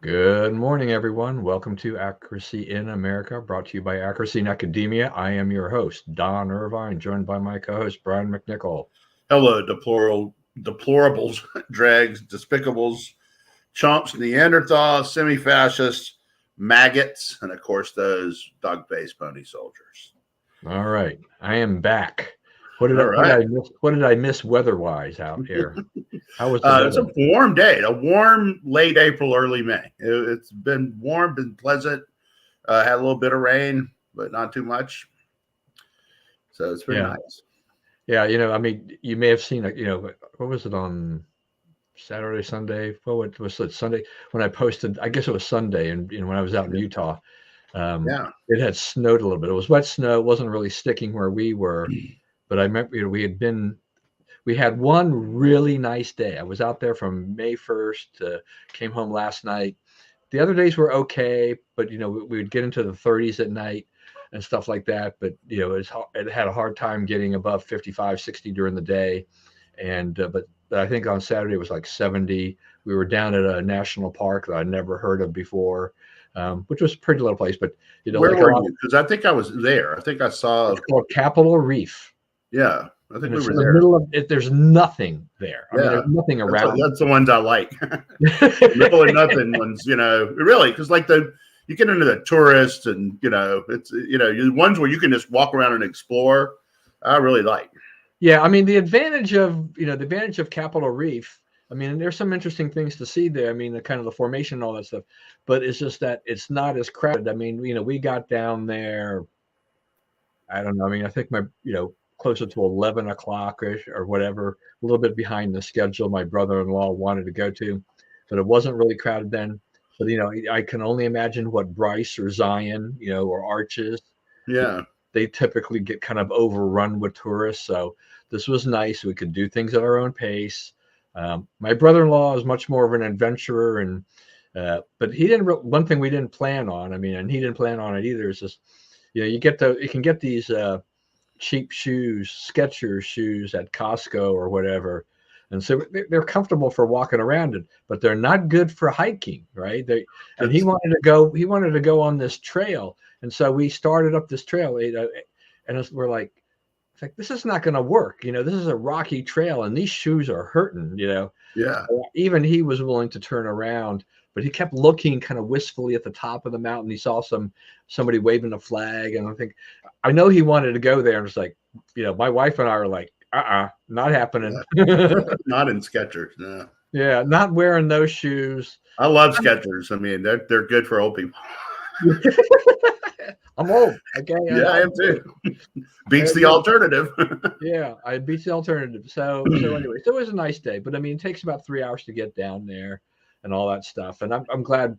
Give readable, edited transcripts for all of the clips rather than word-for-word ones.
Good morning, everyone. Welcome to Accuracy in America, brought to you by Accuracy in Academia. I am your host, Don Irvine, joined by my co-host, Brian McNichol. Hello, deplorables, dregs, despicables, chumps, Neanderthals, semi-fascists, maggots, and of course those dog-faced pony soldiers. All right, I am back. What did I, All what did right. I miss? What did I miss weather-wise out here? How was the It's weather? a warm day, a warm late April, early May. It's been warm, been pleasant. Had a little bit of rain, but not too much. So it's been Yeah, nice. yeah. I mean, you may have seen, what was it on Saturday, Sunday? What was it Sunday when I posted? I guess it was Sunday, and when I was out in Utah, Yeah. it had snowed a little bit. It was wet snow. It wasn't really sticking where we were, but I remember we had one really nice day. I was out there from May 1st, came home last night. The other days were okay, but we would get into the 30s at night and stuff like that. But it had a hard time getting above 55, 60 during the day. And but I think on Saturday it was like 70. We were down at a national park that I'd never heard of before, which was a pretty little place. But Where like a were lot, you? Because I think I was there. I think I saw. it's called Capitol Reef, Yeah, I think and we it's were in the there. middle of it. There's nothing there. I mean, Yeah, there's nothing around. that's the ones I like. Middle of nothing ones, really, because like you get into the tourists and it's the ones where you can just walk around and explore. I really like. Yeah, I mean the advantage of Capitol Reef. I mean, there's some interesting things to see there. I mean, the kind of the formation and all that stuff, but it's just that it's not as crowded. I mean, we got down there. I don't know. I mean, I think my closer to 11 o'clock or whatever, a little bit behind the schedule my brother-in-law wanted to go to, but it wasn't really crowded then. But I can only imagine what Bryce or Zion, or Arches, Yeah, they typically get kind of overrun with tourists. So this was nice. We could do things at our own pace. My brother-in-law is much more of an adventurer, and but he didn't. One thing we didn't plan on. I mean, and he didn't plan on it either. Is just you can get these cheap shoes, Skechers shoes at Costco or whatever. And so they're comfortable for walking around it, but they're not good for hiking, right? And he that's wanted to go. He wanted to go on this trail, and so we started up this trail. And we're like, it's like this is not going to work. This is a rocky trail, and these shoes are hurting. yeah. So even he was willing to turn around, but he kept looking kind of wistfully at the top of the mountain. He saw somebody waving a flag, and I know he wanted to go there. And it's like, my wife and I are like, not happening. Not in Skechers. No, Yeah, not wearing those shoes. I love Skechers. I mean, they're good for old people. I'm old. Okay, Yeah, I am too. I Beats the admit it. alternative. Yeah, I beat the alternative. So anyway, so it was a nice day, but I mean, it takes about 3 hours to get down there and all that stuff. And I'm glad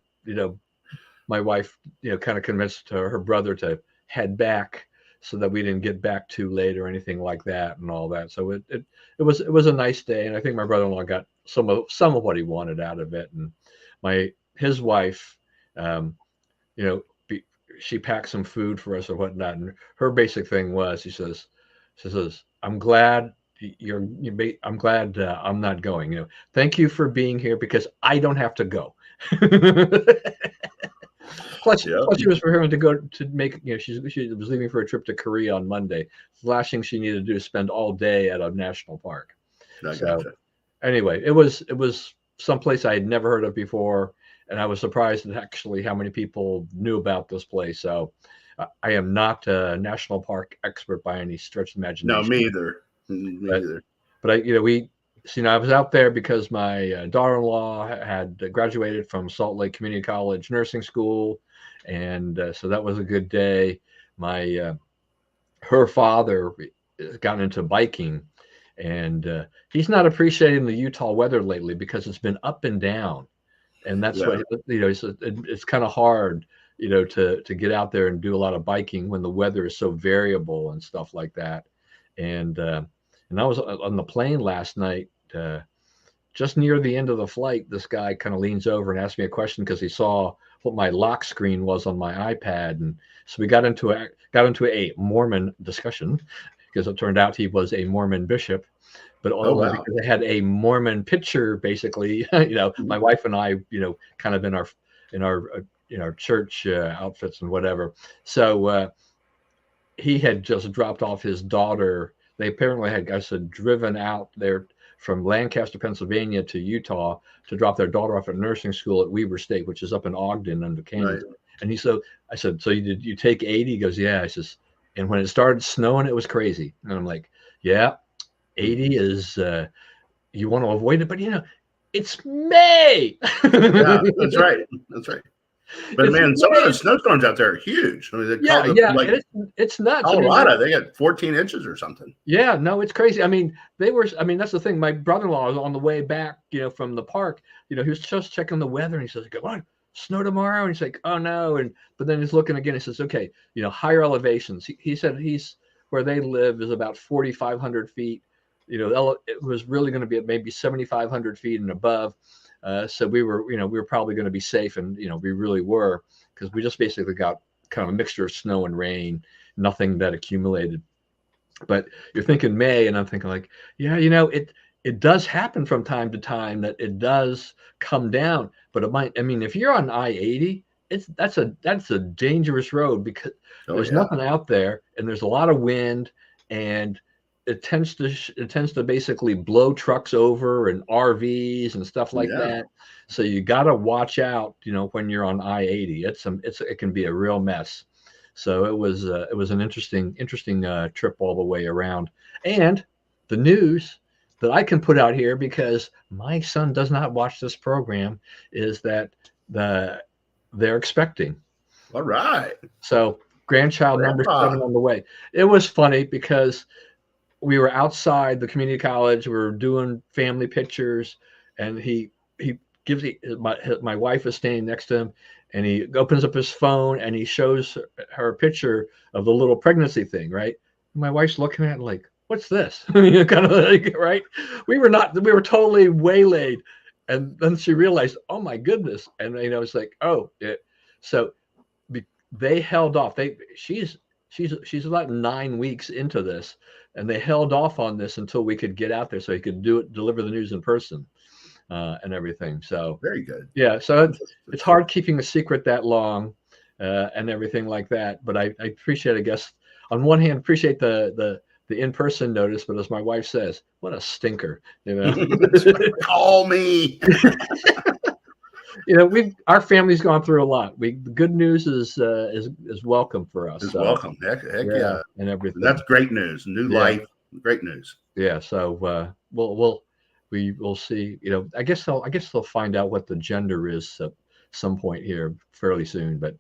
my wife kind of convinced her brother to head back so that we didn't get back too late or anything like that and all that. So it was a nice day, and I think my brother-in-law got some of what he wanted out of it. And his wife, um, you know, she packed some food for us or whatnot, and her basic thing was she says, I'm glad I'm glad I'm not going. Thank you for being here because I don't have to go. Yeah, Plus, she was preparing to go to make. She was leaving for a trip to Korea on Monday. The last thing she needed to do is spend all day at a national park. I So gotcha. anyway, it was someplace I had never heard of before, and I was surprised at actually how many people knew about this place. So I am not a national park expert by any stretch of No, imagination, me either. Me but either. I was out there because my daughter-in-law had graduated from Salt Lake Community College nursing school, and so that was a good day. My Her father got into biking, and he's not appreciating the Utah weather lately because it's been up and down, and that's Yeah, what it's kind of hard, to get out there and do a lot of biking when the weather is so variable and stuff like that. And I was on the plane last night. Just near the end of the flight, this guy kind of leans over and asked me a question because he saw what my lock screen was on my iPad, and so we got into a Mormon discussion because it turned out he was a Mormon bishop, but oh only wow. because I had a Mormon picture, basically. My wife and I, kind of in our in our church outfits and whatever. So he had just dropped off his daughter. They apparently had, I said, driven out there from Lancaster, Pennsylvania to Utah to drop their daughter off at nursing school at Weber State, which is up in Ogden under Kansas. Right. And I said, so you take 80? He goes, yeah. I says, and when it started snowing, it was crazy. And I'm like, yeah, 80 is, you want to avoid it, but it's May. Yeah, that's right. That's right. But man, some of those snowstorms out there are huge. I mean, it's nuts. Colorado, they got 14 inches or something. Yeah, no, it's crazy. I mean, that's the thing. My brother-in-law was on the way back, from the park. He was just checking the weather, and he says, "Come on, snow tomorrow." And he's like, "Oh no!" But then he's looking again. He says, "Okay, higher elevations." He said where they live is about 4,500 feet. It was really going to be at maybe 7,500 feet and above. So we were probably going to be safe, and we really were, because we just basically got kind of a mixture of snow and rain, nothing that accumulated. But you're thinking May, and I'm thinking like, yeah, it does happen from time to time that it does come down, but it might. I mean, if you're on I-80, that's a dangerous road, because there's nothing out there, and there's a lot of wind, and it tends to basically blow trucks over and RVs and stuff like that. So you got to watch out, when you're on I-80. It can be a real mess. So it was an interesting trip all the way around. And the news that I can put out here, because my son does not watch this program, is that they're expecting. All right. So grandchild number 7 on the way. It was funny because we were outside the community college. We were doing family pictures, and he gives my wife is standing next to him, and he opens up his phone and he shows her a picture of the little pregnancy thing, right? And my wife's looking at it like, what's this? Kind of like, right? We were totally waylaid, and then she realized, oh my goodness, and it's like, oh, so they held off. She's about 9 weeks into this, and they held off on this until we could get out there so he could deliver the news in person, and everything. So very good. Yeah. So it's hard keeping a secret that long, and everything like that. But I appreciate, I guess, on one hand, appreciate the in-person notice, but as my wife says, what a stinker, Call me. Our family's gone through a lot. The good news is welcome for us. It's welcome. Heck yeah. And everything. That's great news. New life. Great news. Yeah. So we'll see. I guess they'll find out what the gender is at some point here fairly soon. But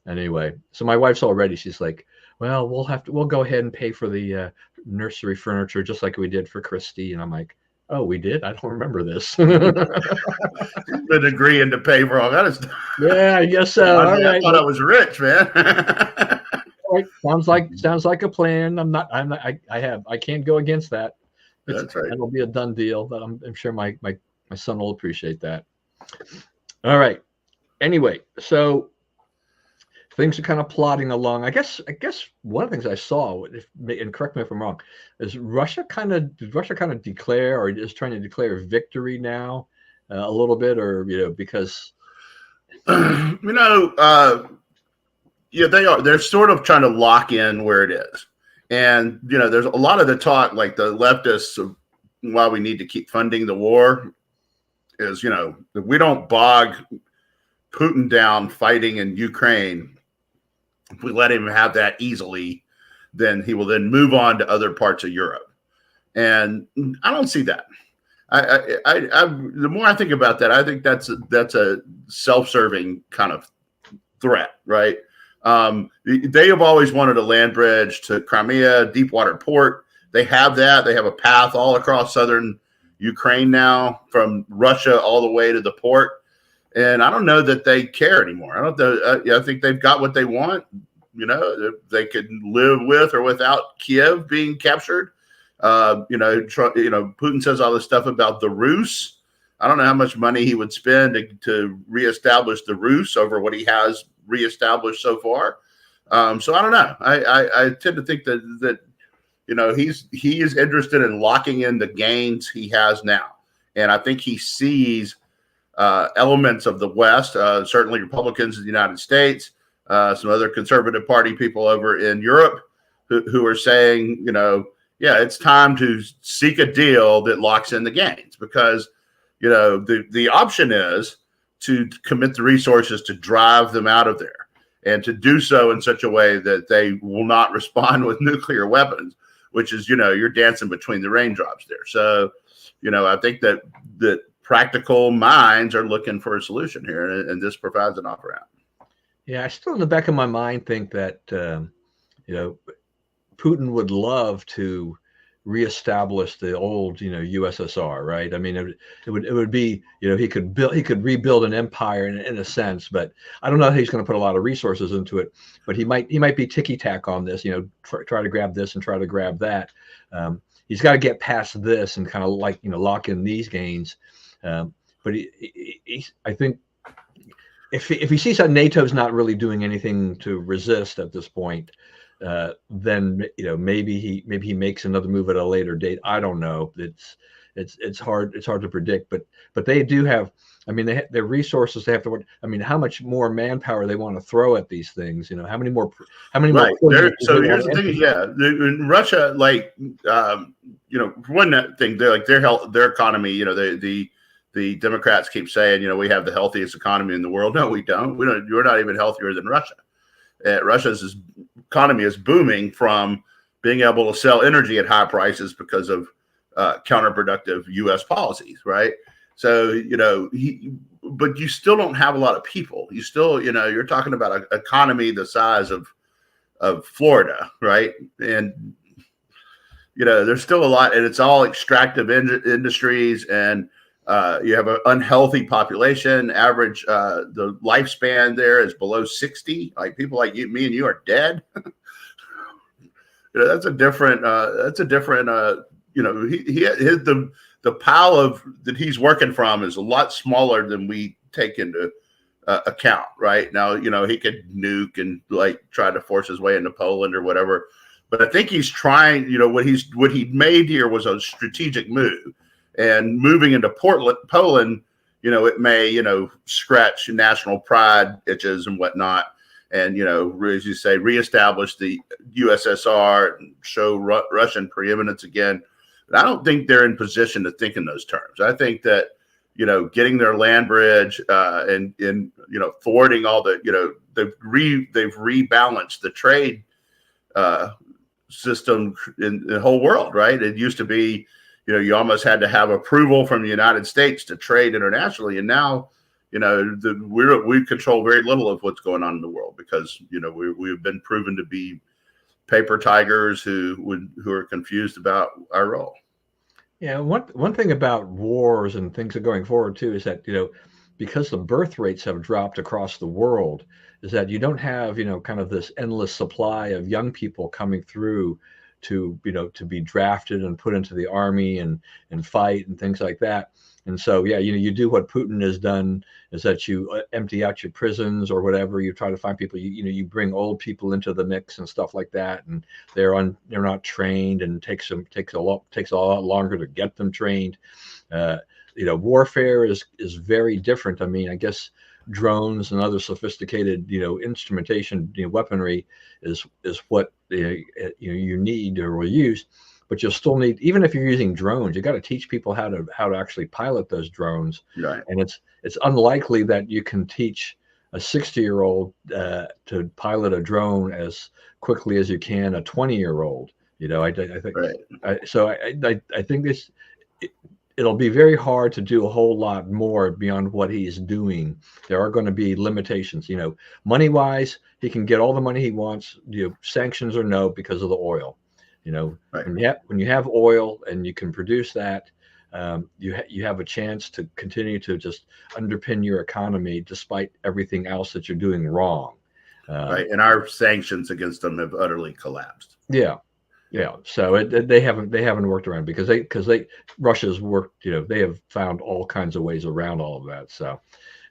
anyway, so my wife's already. She's like, well, we'll go ahead and pay for the nursery furniture just like we did for Kristi. And I'm like, oh, we did? I don't remember this. Been agreeing to pay for all that stuff. Yeah, I guess so. I thought I was rich, man. All right. Sounds like a plan. I can't go against that. That's right. That'll be a done deal. But I'm sure my son will appreciate that. All right. Anyway, so things are kind of plodding along. I guess one of the things I saw, and correct me if I'm wrong, is Russia kind of declare, or is trying to declare victory now, a little bit, or because they are. They're sort of trying to lock in where it is, and there's a lot of the talk, like the leftists, of why we need to keep funding the war is if we don't bog Putin down fighting in Ukraine, if we let him have that easily, then he will then move on to other parts of Europe. And I don't see that. The more I think about that, I think that's a self-serving kind of threat, right? They have always wanted a land bridge to Crimea, Deepwater Port. They have that. They have a path all across southern Ukraine now, from Russia all the way to the port. And I don't know that they care anymore. I think they've got what they want. They could live with or without Kiev being captured. Putin says all this stuff about the Rus. I don't know how much money he would spend to reestablish the Rus over what he has reestablished so far. So I don't know. I tend to think that he is interested in locking in the gains he has now, and I think he sees elements of the West, certainly Republicans in the United States, some other conservative party people over in Europe who are saying, yeah, it's time to seek a deal that locks in the gains, because, the option is to commit the resources to drive them out of there, and to do so in such a way that they will not respond with nuclear weapons, which is, you're dancing between the raindrops there. So, I think that practical minds are looking for a solution here, and this provides an off ramp. Yeah, I still in the back of my mind think that Putin would love to reestablish the old USSR, right? I mean, it would be, he could rebuild an empire in a sense, but I don't know if he's going to put a lot of resources into it. But he might be ticky tack on this, try to grab this and try to grab that. He's got to get past this and kind of lock in these gains. But I think if he sees that NATO's not really doing anything to resist at this point, then maybe he makes another move at a later date. I don't know. It's hard to predict. But they do have. I mean, their resources. They have to. I mean, how much more manpower they want to throw at these things? How many more? Right. So here's the thing. Yeah, in Russia, one thing, their economy. The Democrats keep saying, we have the healthiest economy in the world. No, we don't. We're not even healthier than Russia. Russia's economy is booming from being able to sell energy at high prices because of counterproductive U.S. policies, right? So, but you still don't have a lot of people. You still, you're talking about an economy the size of Florida, right? And, there's still a lot, and it's all extractive industries, and you have an unhealthy population. Average the lifespan there is below 60. Like people like you, me, and you are dead. That's a different. The pile that he's working from is a lot smaller than we take into account right now. He could nuke and try to force his way into Poland or whatever. But I think he's trying. What he made here was a strategic move. And moving into Poland, it may, scratch national pride itches and whatnot. And, as you say, reestablish the USSR and show Russian preeminence again. But I don't think they're in position to think in those terms. I think that, getting their land bridge and thwarting all the, they've rebalanced the trade system in the whole world, right? It used to be, you almost had to have approval from the United States to trade internationally. And now, we control very little of what's going on in the world because, we've been proven to be paper tigers who are confused about our role. Yeah. One thing about wars and things are going forward too, is that, because the birth rates have dropped across the world, is that you don't have, kind of this endless supply of young people coming through to be drafted and put into the army and fight and things like that. And so, yeah, you do what Putin has done, is that you empty out your prisons or whatever. You try to find people, you bring old people into the mix and stuff like that. And they're not trained, and takes a lot longer to get them trained. Warfare is very different. I mean, I guess drones and other sophisticated, instrumentation, weaponry is what you need or will use. But you'll still need, even if you're using drones, you got to teach people how to actually pilot those drones. Right. And it's unlikely that you can teach a 60-year-old to pilot a drone as quickly as you can a 20-year-old. I think. Right. I think it'll be very hard to do a whole lot more beyond what he's doing. There are going to be limitations. Money wise, he can get all the money he wants. Sanctions or no, because of the oil. Right. When you have oil and you can produce that, you have a chance to continue to just underpin your economy despite everything else that you're doing wrong. Right, and our sanctions against them have utterly collapsed. Yeah. So they haven't worked around because Russia's worked. They have found all kinds of ways around all of that. So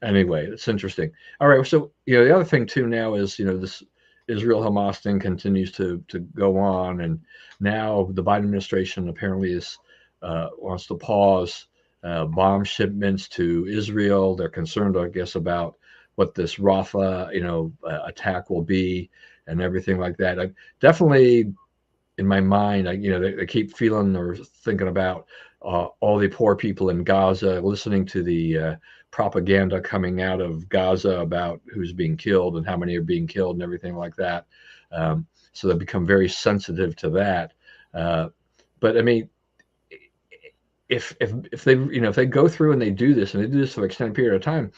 anyway, it's interesting. All right. So the other thing too now is this Israel-Hamas thing continues to go on, and now the Biden administration apparently wants to pause bomb shipments to Israel. They're concerned, I guess, about what this Rafah, attack will be and everything like that. I definitely, in my mind, they keep feeling or thinking about all the poor people in Gaza, listening to the propaganda coming out of Gaza about who's being killed and how many are being killed and everything like that. So they become very sensitive to that. But I mean, if they go through and they do this and they do this for an extended period of time,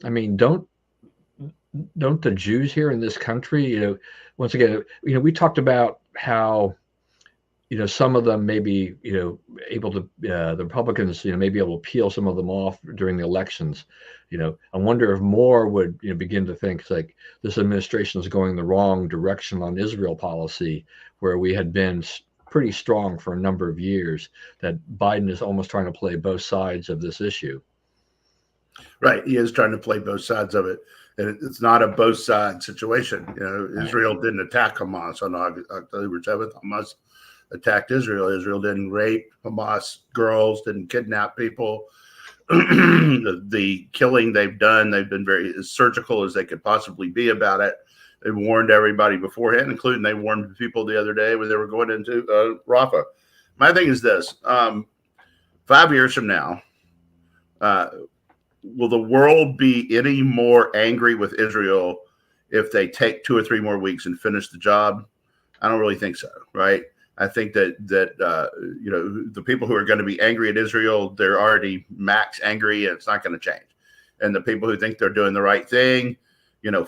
I mean, don't the Jews here in this country, once again, we talked about how, some of them may be, able to, the Republicans, may be able to peel some of them off during the elections. I wonder if more would, begin to think like this administration is going the wrong direction on Israel policy, where we had been pretty strong for a number of years, that Biden is almost trying to play both sides of this issue. Right. He is trying to play both sides of it. And it's not a both sides situation. Israel didn't attack Hamas on October 7th. Hamas attacked Israel. Israel didn't rape Hamas girls, didn't kidnap people. The killing they've done, they've been very as surgical as they could possibly be about it. They warned everybody beforehand, including they warned people the other day when they were going into Rafah. My thing is this: 5 years from now, will the world be any more angry with Israel if they take 2 or 3 more weeks and finish the job? I don't really think so, right? I think that the people who are going to be angry at Israel, they're already max angry, and it's not going to change. And the people who think they're doing the right thing,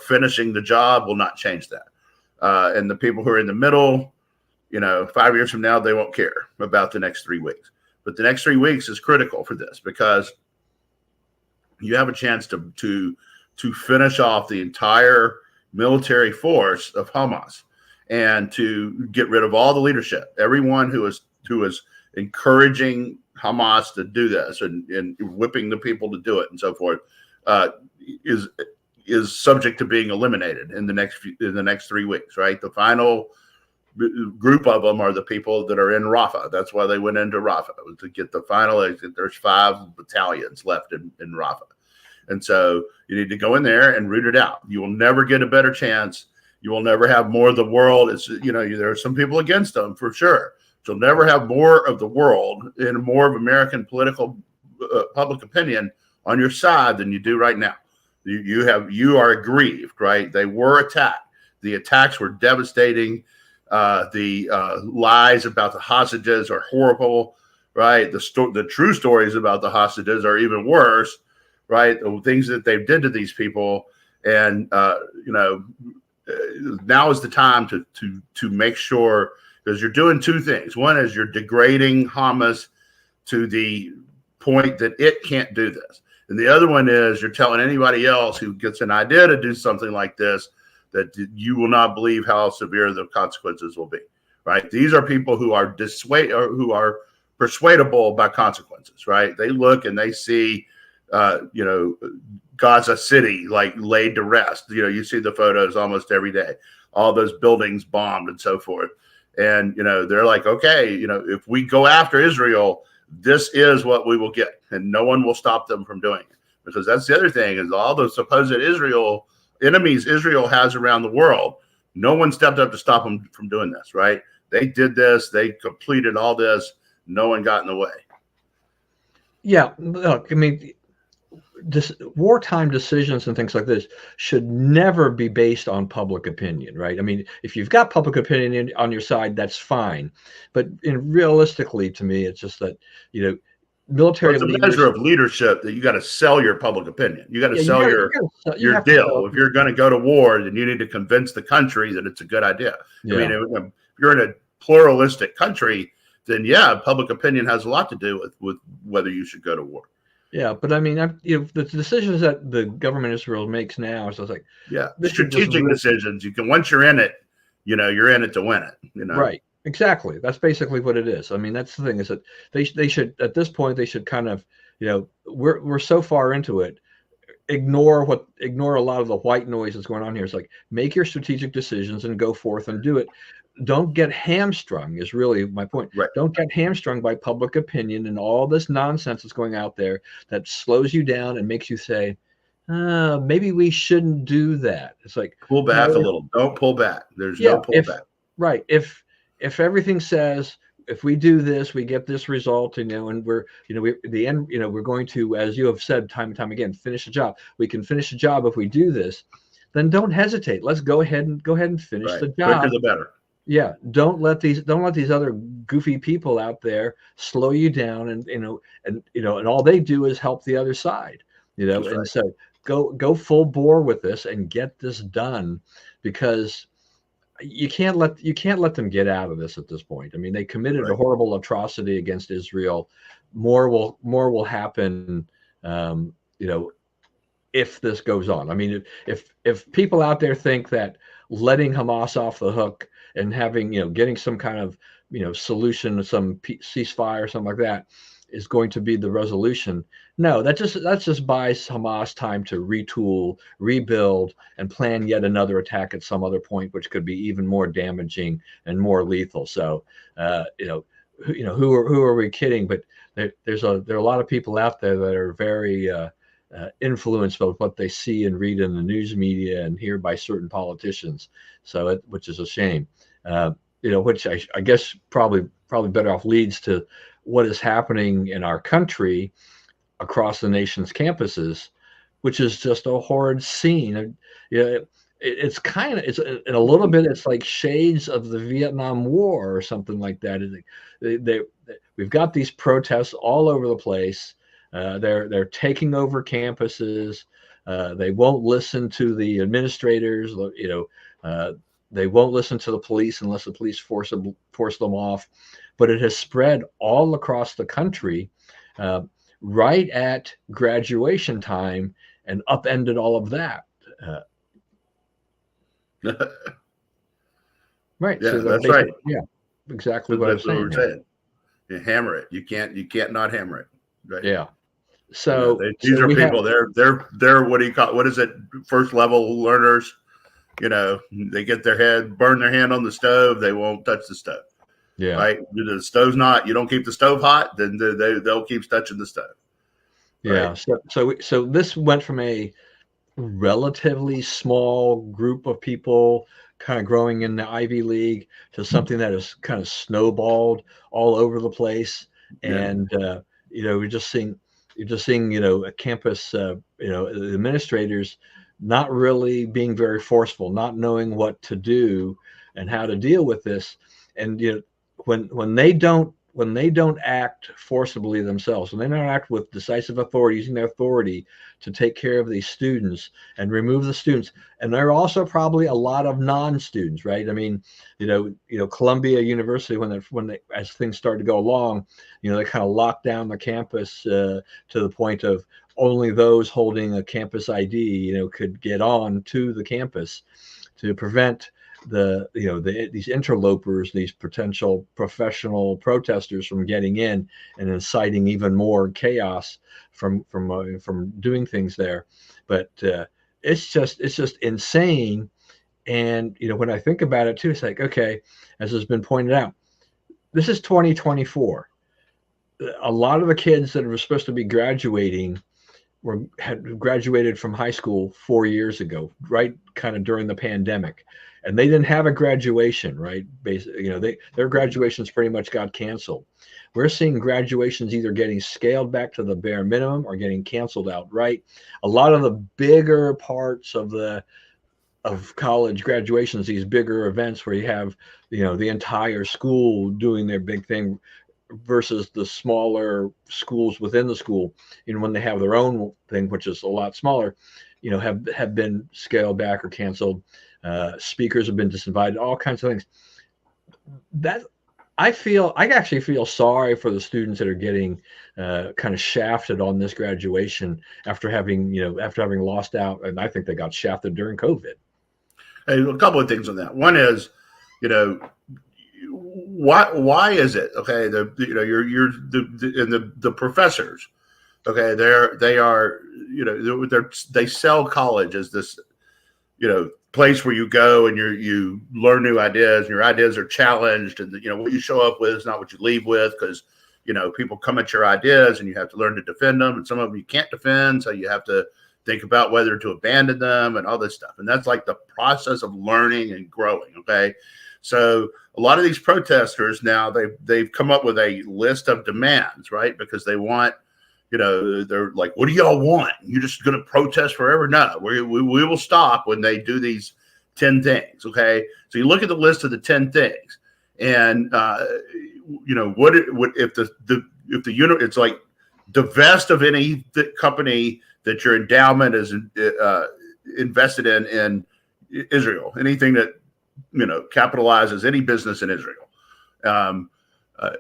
finishing the job will not change that. And the people who are in the middle, 5 years from now, they won't care about the next 3 weeks. But the next 3 weeks is critical for this, because you have a chance to finish off the entire military force of Hamas, and to get rid of all the leadership. Everyone who is encouraging Hamas to do this and whipping the people to do it and so forth is subject to being eliminated in the next 3 weeks. Right. The final group of them are the people that are in Rafah. That's why they went into Rafah, was to get the final exit. There's 5 battalions left in Rafah. And so you need to go in there and root it out. You will never get a better chance. You will never have more of the world. It's, there are some people against them for sure. But you'll never have more of the world and more of American political public opinion on your side than you do right now. You are aggrieved, right? They were attacked. The attacks were devastating. The lies about the hostages are horrible, right? The true stories about the hostages are even worse, right? The things that they did to these people, and now is the time to make sure, because you're doing 2 things. One is you're degrading Hamas to the point that it can't do this, and the other one is you're telling anybody else who gets an idea to do something like this that you will not believe how severe the consequences will be. Right? These are people who are persuadable by consequences. Right? They look and they see, Gaza City like laid to rest. You see the photos almost every day, all those buildings bombed and so forth. And they're like, okay, if we go after Israel, this is what we will get, and no one will stop them from doing it. Because that's the other thing, is all the supposed enemies Israel has around the world, no one stepped up to stop them from doing this. Right? They did this. They completed all this. No one got in the way. Yeah, look, I mean, wartime decisions and things like this should never be based on public opinion, right? I mean, if you've got public opinion on your side, that's fine. But realistically, to me, it's just that, military leaders, a measure of leadership that you got to sell your public opinion. You got to sell your deal. If you're going to go to war, then you need to convince the country that it's a good idea. Yeah. I mean, if you're in a pluralistic country, then public opinion has a lot to do with whether you should go to war. Yeah, but I mean, the decisions that the government of Israel makes now, so it's like, strategic decisions. You can, once you're in it, you're in it to win it. Right. Exactly. That's basically what it is. I mean, that's the thing, is that they should, at this point, they should kind of, we're so far into it, ignore a lot of the white noise that's going on here. It's like, make your strategic decisions and go forth and do it. don't get hamstrung is really my point. Right. Don't get hamstrung by public opinion and all this nonsense that's going out there that slows you down and makes you say, maybe we shouldn't do that. It's like, Pull back a little. Don't pull back. There's no pullback. Right. If everything says, if we do this, we get this result, and we're, the end, we're going to, as you have said time and time again, finish the job. We can finish the job if we do this. Then don't hesitate. Let's go ahead and finish the job. Quicker the better. Yeah. Don't let these other goofy people out there slow you down, and all they do is help the other side, and so go full bore with this and get this done, because you can't let them get out of this at this point. I mean, they committed a horrible atrocity against Israel. More will happen, if this goes on. I mean, if people out there think that letting Hamas off the hook and having, getting some kind of, solution, some ceasefire or something like that is going to be the resolution. No, that just buys Hamas time to retool, rebuild, and plan yet another attack at some other point, which could be even more damaging and more lethal. So, who are we kidding? But there are a lot of people out there that are very influenced by what they see and read in the news media and hear by certain politicians. So, which is a shame. Which I guess probably better off leads to what is happening in our country across the nation's campuses, which is just a horrid scene. It's in a little bit, it's like shades of the Vietnam War or something like that. We've got these protests all over the place. They're taking over campuses. They won't listen to the administrators. They won't listen to the police unless the police force them off. But it has spread all across the country, right at graduation time, and upended all of that. Right. Yeah, so that's right. Yeah, exactly what I'm saying. You hammer it. You can't not hammer it. Right. Yeah. So these are people. They're what is it? First level learners. They get burn their hand on the stove. They won't touch the stove. Yeah. Right. The stove's not. You don't keep the stove hot, then they'll keep touching the stove. Yeah. Right? So this went from a relatively small group of people kind of growing in the Ivy League to something that is kind of snowballed all over the place. And you're just seeing a campus, administrators not really being very forceful, not knowing what to do and how to deal with this. And when they don't act forcibly themselves, when they don't act with decisive authority, using their authority to take care of these students and remove the students, and there are also probably a lot of non-students, right? I mean, Columbia University, when they as things started to go along, they kind of locked down the campus to the point of only those holding a campus ID, could get on to the campus to prevent these interlopers, these potential professional protesters from getting in and inciting even more chaos from doing things there. But it's just insane. And when I think about it too, it's like, okay, as has been pointed out, this is 2024. A lot of the kids that were supposed to be graduating had graduated from high school 4 years ago, right? Kind of during the pandemic. And they didn't have a graduation, right? Basically, their graduations pretty much got canceled. We're seeing graduations either getting scaled back to the bare minimum or getting canceled outright. A lot of the bigger parts of college graduations, these bigger events where you have, the entire school doing their big thing versus the smaller schools within the school, when they have their own thing, which is a lot smaller, have been scaled back or canceled. Speakers have been disinvited, all kinds of things. That I actually feel sorry for the students that are getting kind of shafted on this graduation after having lost out, and I think they got shafted during COVID. Hey, a couple of things on that. One is, why is it okay? The professors, okay, they sell college as this, place where you go and you learn new ideas, and your ideas are challenged, and what you show up with is not what you leave with, because people come at your ideas and you have to learn to defend them, and some of them you can't defend, so you have to think about whether to abandon them and all this stuff. And that's like the process of learning and growing. Okay. So a lot of these protesters now, they've come up with a list of demands, right? Because they want, they're like, what do y'all want? You're just going to protest forever? No, we will stop when they do these 10 things. Okay. So you look at the list of the 10 things, and what if the unit, it's like, divest of any company that your endowment is invested in Israel, anything that capitalizes any business in Israel,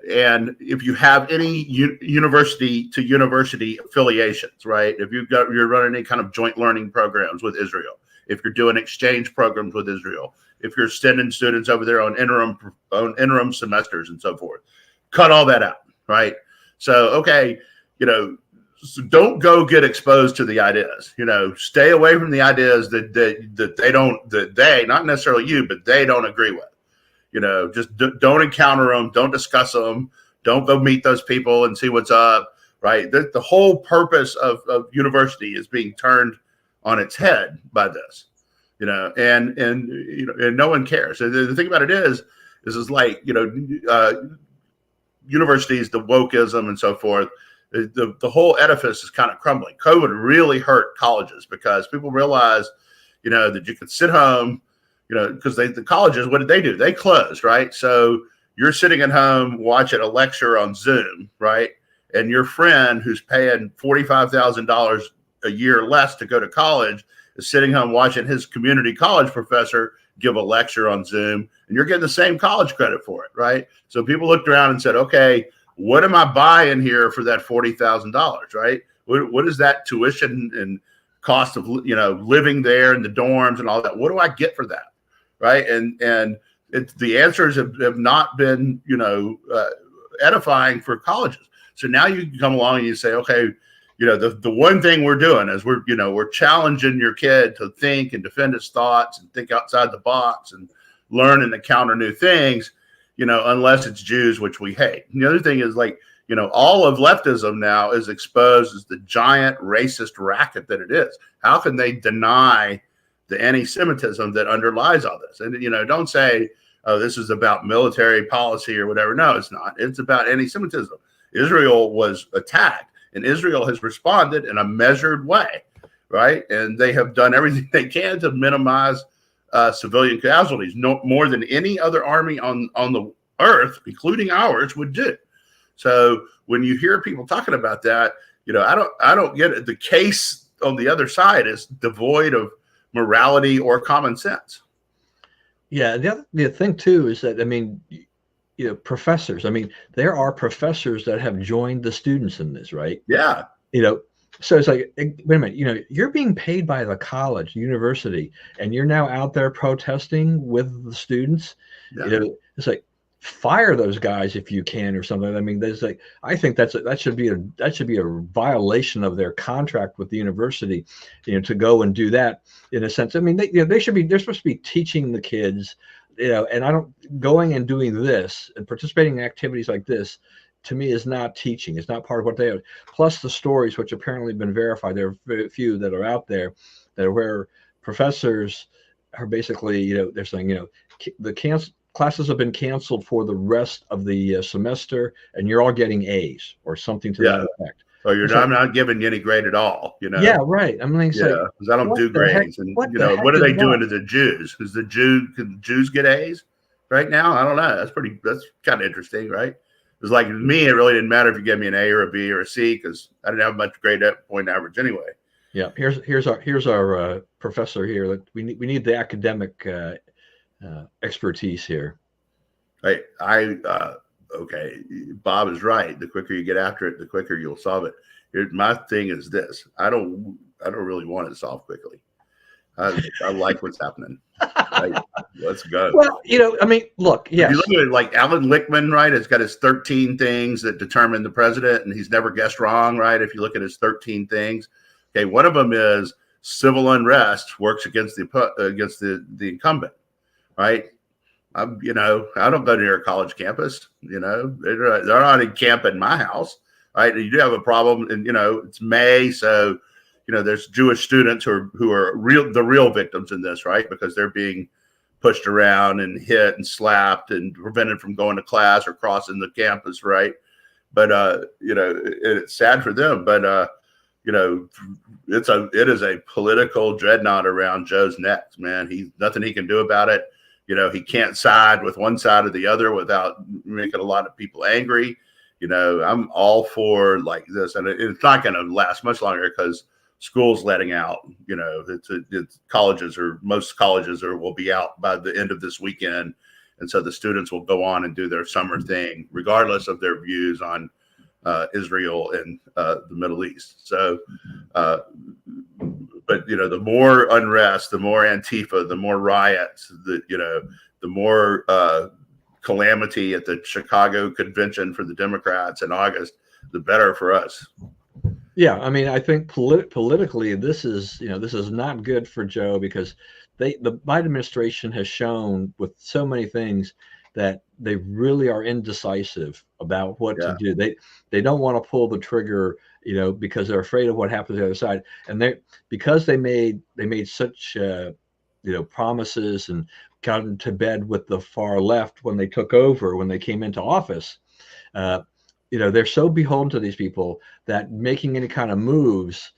and if you have any university to university affiliations, right? If you're running any kind of joint learning programs with Israel, if you're doing exchange programs with Israel, if you're sending students over there on interim semesters and so forth, cut all that out, right? So okay, so don't go get exposed to the ideas. Stay away from the ideas that they, not necessarily you, but they don't agree with. Just don't encounter them, don't discuss them, don't go meet those people and see what's up, right? The whole purpose of university is being turned on its head by this, and no one cares. So the thing about it is like, universities, the wokeism and so forth, the whole edifice is kind of crumbling. COVID really hurt colleges because people realized, that you could sit home, because the colleges, what did they do? They closed, right? So you're sitting at home watching a lecture on Zoom, right? And your friend who's paying $45,000 a year less to go to college is sitting home watching his community college professor give a lecture on Zoom, and you're getting the same college credit for it, right? So people looked around and said, okay, what am I buying here for that $40,000, right? What is that tuition and cost of, living there in the dorms and all that? What do I get for that, right? And the answers have not been, edifying for colleges. So now you come along and you say, okay, the one thing we're doing is we're challenging your kid to think and defend his thoughts and think outside the box and learn and encounter new things, unless it's Jews, which we hate. And the other thing is, like, all of leftism now is exposed as the giant racist racket that it is. How can they deny the anti-Semitism that underlies all this? And, don't say, oh, this is about military policy or whatever. No, it's not. It's about anti-Semitism. Israel was attacked, and Israel has responded in a measured way, right? And they have done everything they can to minimize civilian casualties, no more than any other army on the earth, including ours, would do. So when you hear people talking about that, I don't get it. The case on the other side is devoid of morality or common sense. Yeah, the thing too is that, professors. There are professors that have joined the students in this, right? Yeah. So it's like, wait a minute, you're being paid by the college, university, and you're now out there protesting with the students. Yeah. It's like, fire those guys if you can, or something. There's like, I think that should be a violation of their contract with the university, to go and do that, in a sense. They're supposed to be teaching the kids, and going and doing this and participating in activities like this, to me, is not teaching. It's not part of what they are. Plus the stories, which apparently have been verified, there are very few that are out there that are where professors are basically, they're saying, classes have been canceled for the rest of the semester, and you're all getting A's or something to that effect. So I'm not giving you any grade at all, Yeah, right. because I don't do grades. And what are they doing to the Jews? Can Jews get A's right now? I don't know. That's kind of interesting, right? It's like me, it really didn't matter if you gave me an A or a B or a C, because I didn't have much grade point average anyway. Yeah, here's our professor here. That we need the academic expertise here. Okay, Bob is right. The quicker you get after it, the quicker you'll solve it. My thing is this: I don't really want it solved quickly. I like what's happening. Let's go. Well, look, yes. If you look at it, like Alan Lichtman, right? It's got his 13 things that determine the president, and he's never guessed wrong, right? If you look at his 13 things, okay, one of them is civil unrest works against the incumbent, right? I don't go near a college campus. They're not in camp in my house, right? You do have a problem, and it's May, so there's Jewish students who are the real victims in this, right? Because they're being pushed around and hit and slapped and prevented from going to class or crossing the campus, right? But it's sad for them. But it is a political dreadnought around Joe's neck, man. Nothing he can do about it. He can't side with one side or the other without making a lot of people angry. I'm all for like this, and it's not going to last much longer because school's letting out. Most colleges will be out by the end of this weekend, and so the students will go on and do their summer thing, regardless of their views on Israel and the Middle East. So, but the more unrest, the more Antifa, the more riots, the more calamity at the Chicago convention for the Democrats in August, the better for us. Yeah, I mean, I think politically, this is not good for Joe, because the Biden administration has shown with so many things that they really are indecisive about what to do. They don't want to pull the trigger, because they're afraid of what happens on the other side. And because they made such promises and got into bed with the far left when they took over, when they came into office. They're so beholden to these people that making any kind of moves,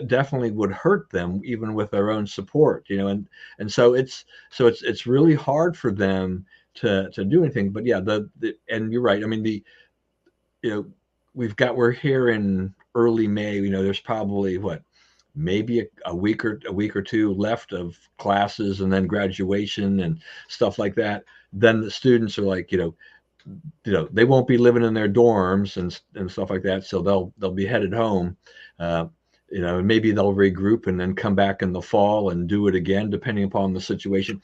definitely would hurt them, even with their own support. And so it's really hard for them to do anything. But yeah, and you're right. I mean, we're here in early May. There's probably maybe a week or two left of classes, and then graduation and stuff like that. Then the students are like, they won't be living in their dorms and stuff like that. So they'll be headed home, and maybe they'll regroup and then come back in the fall and do it again, depending upon the situation.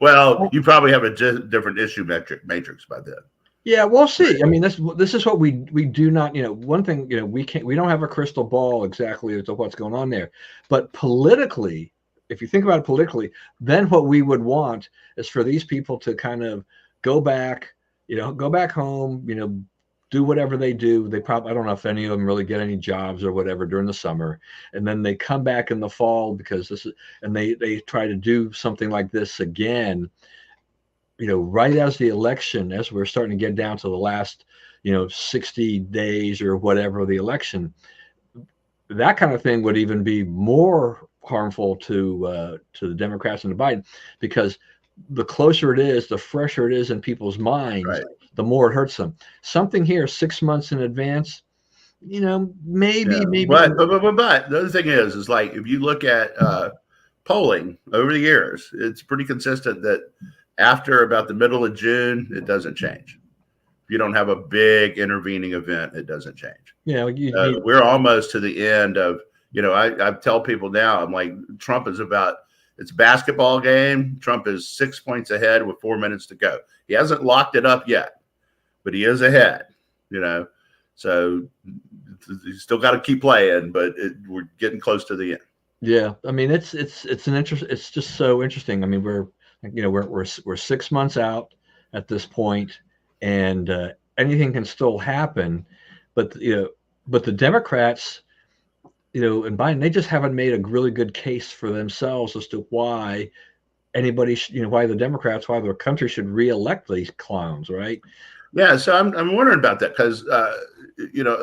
Well, you probably have a different issue matrix by then. Yeah, we'll see. I mean, this is what we do not, one thing, we don't have a crystal ball exactly as to what's going on there. But politically, if you think about it politically, then what we would want is for these people to kind of go back home, do whatever they do. I don't know if any of them really get any jobs or whatever during the summer. And then they come back in the fall because they try to do something like this again, right as we're starting to get down to the last, 60 days or whatever of the election. That kind of thing would even be more harmful to the Democrats and to Biden, because the closer it is, the fresher it is in people's minds, right, the more it hurts them. Something here 6 months in advance, maybe. But the other thing is like, if you look at polling over the years, it's pretty consistent that after about the middle of June, it doesn't change. If you don't have a big intervening event, it doesn't change. Yeah, we're almost to the end of, I tell people now, I'm like, Trump is it's a basketball game. Trump is 6 points ahead with 4 minutes to go. He hasn't locked it up yet, but he is ahead, so you still got to keep playing, but we're getting close to the end. Yeah. I mean, it's just so interesting. I mean, we're 6 months out at this point, and anything can still happen, but the Democrats, and Biden, they just haven't made a really good case for themselves as to why anybody, why the Democrats, why the country should reelect these clowns, right? Yeah, so I'm wondering about that because,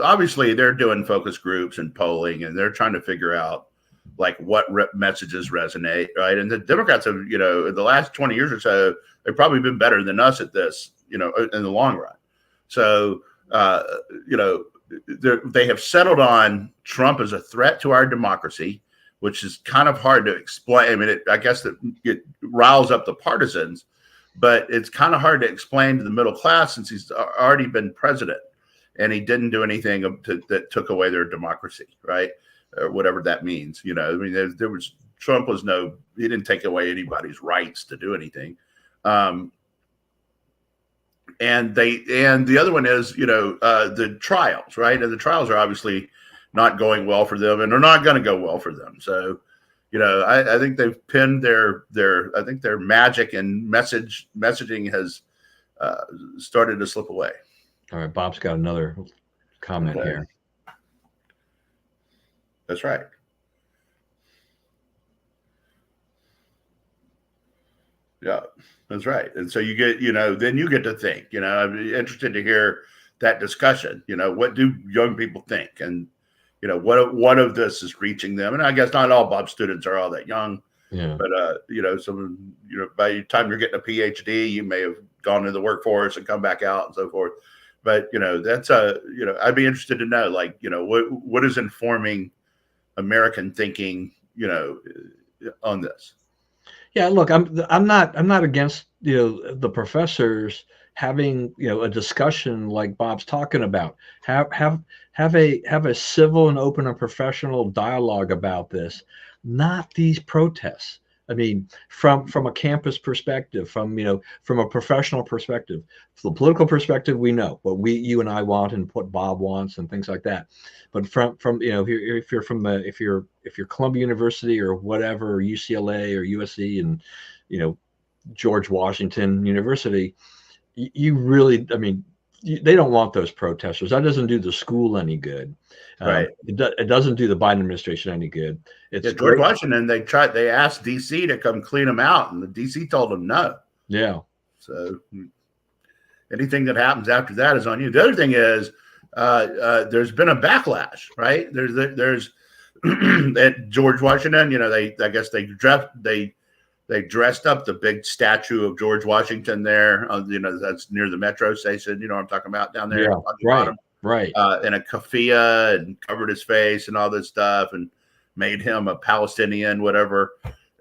obviously they're doing focus groups and polling, and they're trying to figure out like what messages resonate, right? And the Democrats have, in the last 20 years or so, they've probably been better than us at this, in the long run. So, they have settled on Trump as a threat to our democracy, which is kind of hard to explain. I mean, I guess that it riles up the partisans, but it's kind of hard to explain to the middle class since he's already been president and he didn't do anything that took away their democracy, right? Or whatever that means. I mean, Trump he didn't take away anybody's rights to do anything. And the other one is, the trials, right? And the trials are obviously not going well for them, and they're not going to go well for them. So, I think they've pinned I think their magic and messaging has started to slip away. All right, Bob's got another comment here. That's right. Yeah, that's right. And so you get, then you get to think, I'd be interested to hear that discussion. What do young people think? And, what of this is reaching them? And I guess not all Bob students are all that young. Yeah. But, some, by the time you're getting a PhD, you may have gone into the workforce and come back out and so forth. But, that's I'd be interested to know, like, what is informing American thinking, on this. Yeah, look, I'm not against the professors having a discussion like Bob's talking about. Have a civil and open and professional dialogue about this, not these protests. I mean, from a campus perspective, from a professional perspective, from the political perspective, we know what you and I want and what Bob wants and things like that. But from if you're Columbia University or whatever, or UCLA or USC and George Washington University, you really, I mean, they don't want those protesters. That doesn't do the school any good. Right. It doesn't do the Biden administration any good. It's George Washington. They asked DC to come clean them out, and the DC told them no. Yeah. So anything that happens after that is on you. The other thing is, there's been a backlash, right? There's at George Washington. I guess they dressed up the big statue of George Washington there. That's near the metro station. I'm talking about down there. Yeah, on the right, bottom. Right. In a keffiyeh and covered his face and all this stuff and made him a Palestinian, whatever.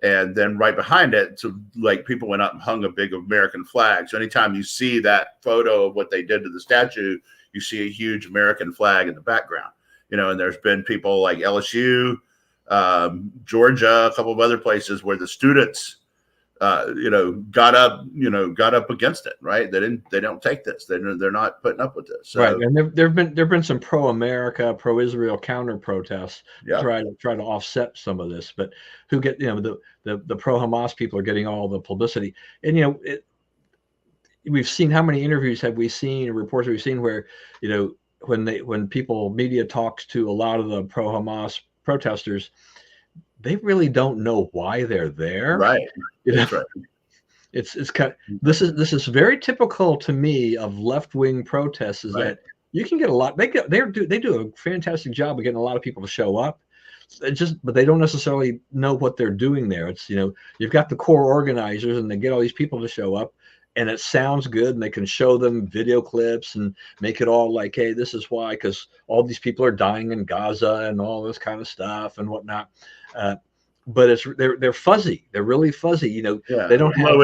And then right behind it, so like people went up and hung a big American flag. So anytime you see that photo of what they did to the statue, you see a huge American flag in the background. And there's been people like LSU, Georgia, a couple of other places where the students got up against it, right? They don't take this. They're not putting up with this. So, right. And there've been some pro-America, pro-Israel counter protests to try to offset some of this, but who get, the pro-Hamas people are getting all the publicity. And, we've seen, how many interviews have we seen, or reports have we seen where, when media talks to a lot of the pro-Hamas protesters, they really don't know why they're there. Right. That's right. It's kind of, this is very typical to me of left-wing protests, is that you can get a lot, they do a fantastic job of getting a lot of people to show up. But they don't necessarily know what they're doing there. It's, you've got the core organizers and they get all these people to show up, and it sounds good, and they can show them video clips and make it all like, hey, this is why, because all these people are dying in Gaza and all this kind of stuff and whatnot. But they're fuzzy. They're really fuzzy. They don't have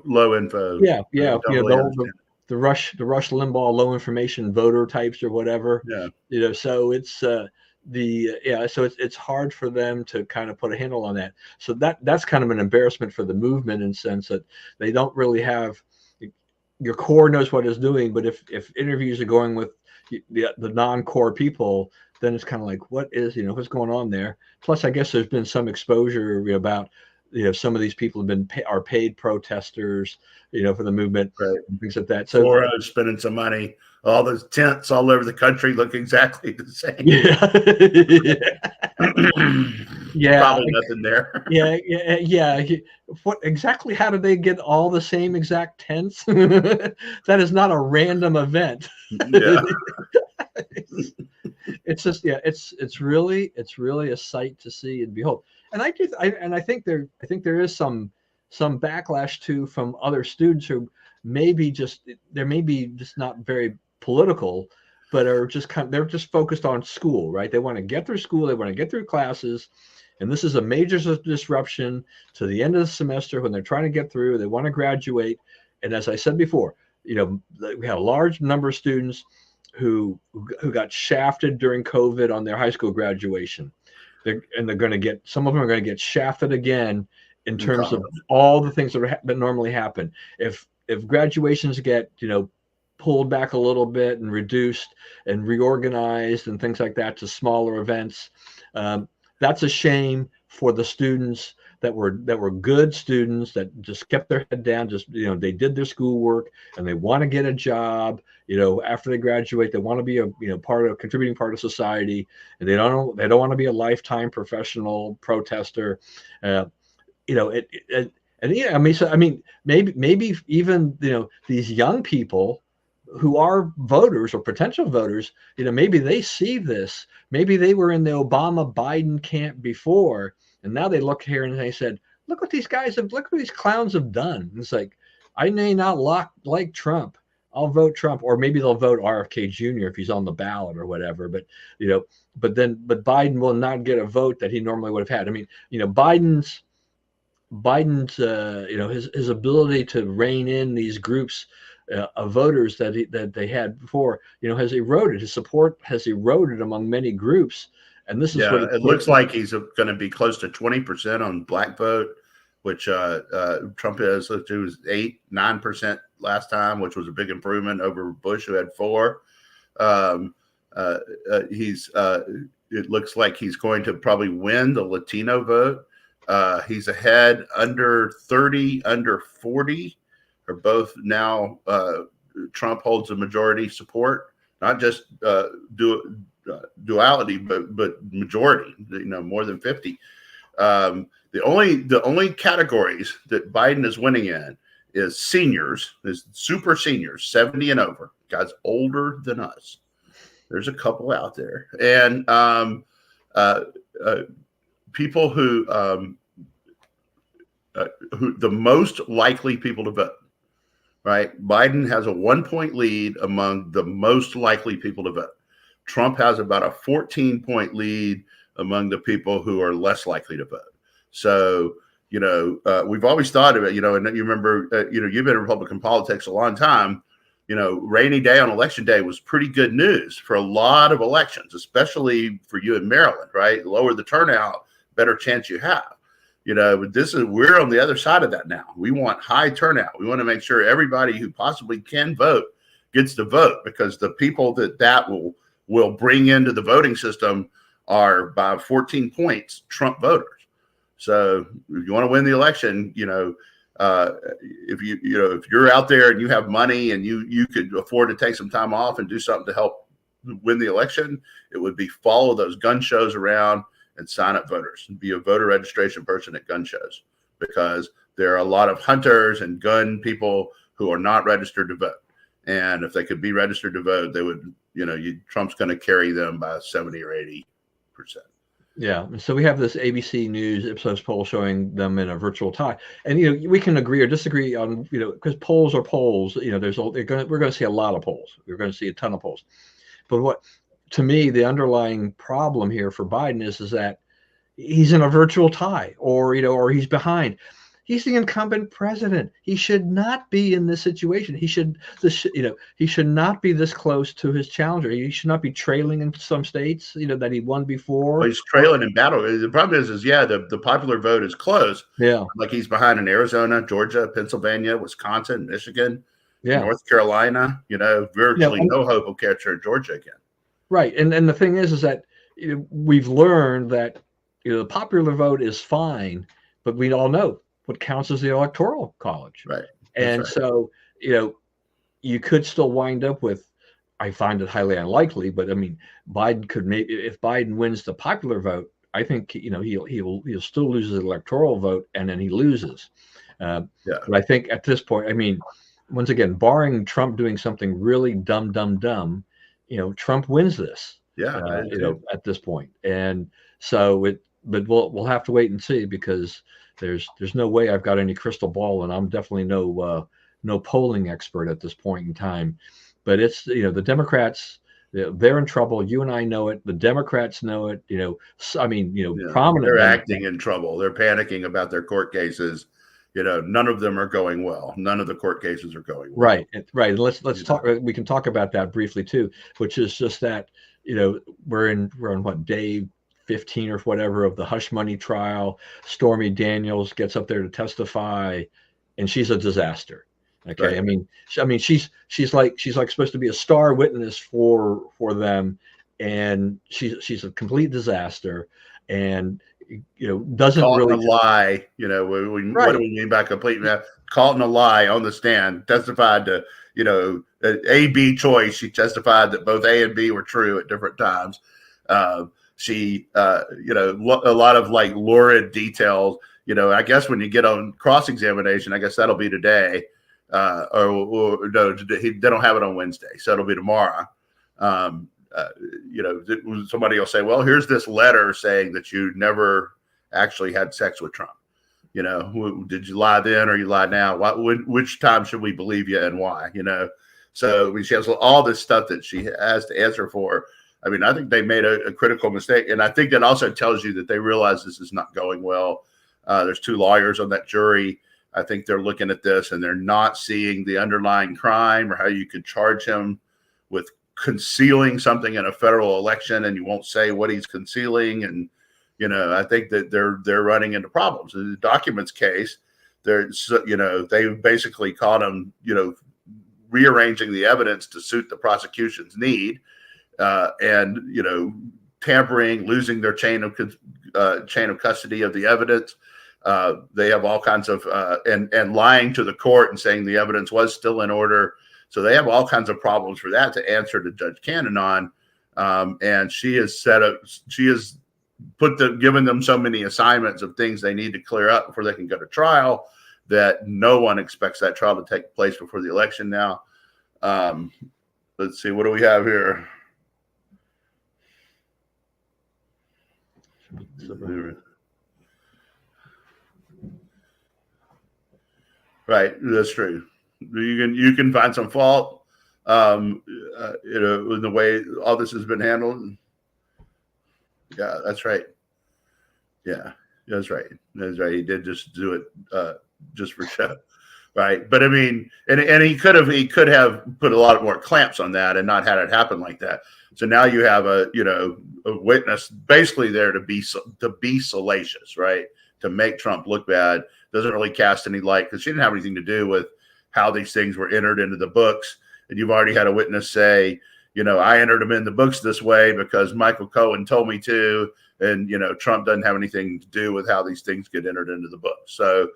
low info. Yeah. The Rush Limbaugh low information voter types or whatever. Yeah. So it's so it's hard for them to kind of put a handle on that. So that's kind of an embarrassment for the movement, in the sense that they don't really have, your core knows what it's doing, but if interviews are going with the non-core people, then it's kind of like, what is, what's going on there? Plus, I guess there's been some exposure about, some of these people have been are paid protesters, for the movement, right, and things like that. So Soros spending some money. All those tents all over the country look exactly the same. Yeah. Probably nothing there. Yeah. What exactly? How did they get all the same exact tents? That is not a random event. Yeah. It's just, it's really a sight to see and behold. And I think there is some backlash too from other students who maybe just not very political, but are just they're just focused on school, right? They want to get through school, they want to get through classes, and this is a major disruption to the end of the semester when they're trying to get through. They want to graduate, and as I said before, we had a large number of students who got shafted during COVID on their high school graduation. They're going to get, some of them are going to get shafted again in terms of all the things that normally happen. If graduations get, pulled back a little bit and reduced and reorganized and things like that to smaller events. That's a shame for the students that were good students that just kept their head down. Just they did their schoolwork and they want to get a job. After they graduate, they want to be a contributing part of society, and they don't want to be a lifetime professional protester. And yeah, I mean, maybe even these young people who are voters or potential voters, maybe they see this. Maybe they were in the Obama Biden camp before, and now they look here and they said, look what these clowns have done. And it's like, I may not like Trump. I'll vote Trump, or maybe they'll vote RFK Jr. if he's on the ballot or whatever. But but Biden will not get a vote that he normally would have had. I mean, Biden's his ability to rein in these groups of voters that they had before, has eroded. His support has eroded among many groups, and this is what it looks like he's going to be close to 20% on black vote, which Trump is. It was 8-9% last time, which was a big improvement over Bush, who had 4. It looks like he's going to probably win the Latino vote. He's ahead under 30, under 40, are both now. Trump holds a majority support, not just duality, but majority. More than 50. The only categories that Biden is winning in is seniors, is super seniors, 70 and over, guys older than us. There's a couple out there, and people who the most likely people to vote. Right, Biden has a 1-point lead among the most likely people to vote. Trump has about a 14-point lead among the people who are less likely to vote. So, we've always thought of it, and you remember, you've been in Republican politics a long time. Rainy day on election day was pretty good news for a lot of elections, especially for you in Maryland, right? The lower the turnout, better chance you have. But we're on the other side of that now. We want high turnout. We want to make sure everybody who possibly can vote gets to vote, because the people that will bring into the voting system are by 14 points Trump voters. So if you want to win the election, if you're out there and you have money and you could afford to take some time off and do something to help win the election, it would be follow those gun shows around and sign up voters and be a voter registration person at gun shows, because there are a lot of hunters and gun people who are not registered to vote. And if they could be registered to vote, they would, Trump's going to carry them by 70 or 80%. Yeah. So we have this ABC News Ipsos poll showing them in a virtual tie. And, we can agree or disagree on, because polls are polls, we're going to see a lot of polls. We're going to see a ton of polls. But to me, the underlying problem here for Biden is that he's in a virtual tie, or he's behind. He's the incumbent president. He should not be in this situation. He should not be this close to his challenger. He should not be trailing in some states, that he won before. Well, he's trailing in battle. The problem is the popular vote is close. Yeah. Like he's behind in Arizona, Georgia, Pennsylvania, Wisconsin, Michigan, North Carolina, virtually no hope will catch her in Georgia again. Right. And the thing is that we've learned that the popular vote is fine, but we all know what counts as the electoral college. Right. And so, you could still wind up with, I find it highly unlikely, but I mean, Biden could if Biden wins the popular vote, I think, he'll still lose his electoral vote, and then he loses. But I think at this point, I mean, once again, barring Trump doing something really dumb, Trump wins this. At this point. And so but we'll have to wait and see, because there's no way I've got any crystal ball, and I'm definitely no polling expert at this point in time. But it's, the Democrats, they're in trouble. You and I know it. The Democrats know it. Prominent. They're acting in trouble. They're panicking about their court cases. None of them are going well. None of the court cases are going well. Right. Let's talk. We can talk about that briefly too, which is just that, we're on what, day 15 or whatever of the hush money trial. Stormy Daniels gets up there to testify, and she's a disaster. Okay, Right. I mean, she's like supposed to be a star witness for them, and she's a complete disaster, and doesn't Caught in really a lie. What do right. we mean by complete? Caught in a lie on the stand. Testified to A B choice. She testified that both A and B were true at different times. She a lot of like lurid details. I guess when you get on cross examination, I guess that'll be today. Or no, they don't have it on Wednesday, so it'll be tomorrow. Um, Somebody will say, well, here's this letter saying that you never actually had sex with Trump. Did you lie then or you lie now? Which time should we believe you and why? So she has all this stuff that she has to answer for. I mean, I think they made a critical mistake. And I think that also tells you that they realize this is not going well. There's 2 lawyers on that jury. I think they're looking at this and they're not seeing the underlying crime or how you could charge him with concealing something in a federal election and you won't say what he's concealing. And, I think that they're running into problems. In the documents case, they basically caught him, rearranging the evidence to suit the prosecution's need, and tampering, losing their chain of custody of the evidence. They have all kinds of and lying to the court and saying the evidence was still in order. So they have all kinds of problems for that to answer to Judge Cannon on. And she has given them so many assignments of things they need to clear up before they can go to trial that no one expects that trial to take place before the election now. Let's see, what do we have here? Right, that's true. You can find some fault, in the way all this has been handled. Yeah, that's right. Yeah, that's right. That's right. He did just do it just for show, right? But I mean, and he could have put a lot more clamps on that and not had it happen like that. So now you have a witness basically there to be salacious, right? To make Trump look bad. Doesn't really cast any light because she didn't have anything to do with how these things were entered into the books. And you've already had a witness say, I entered them in the books this way because Michael Cohen told me to. And, Trump doesn't have anything to do with how these things get entered into the book. So,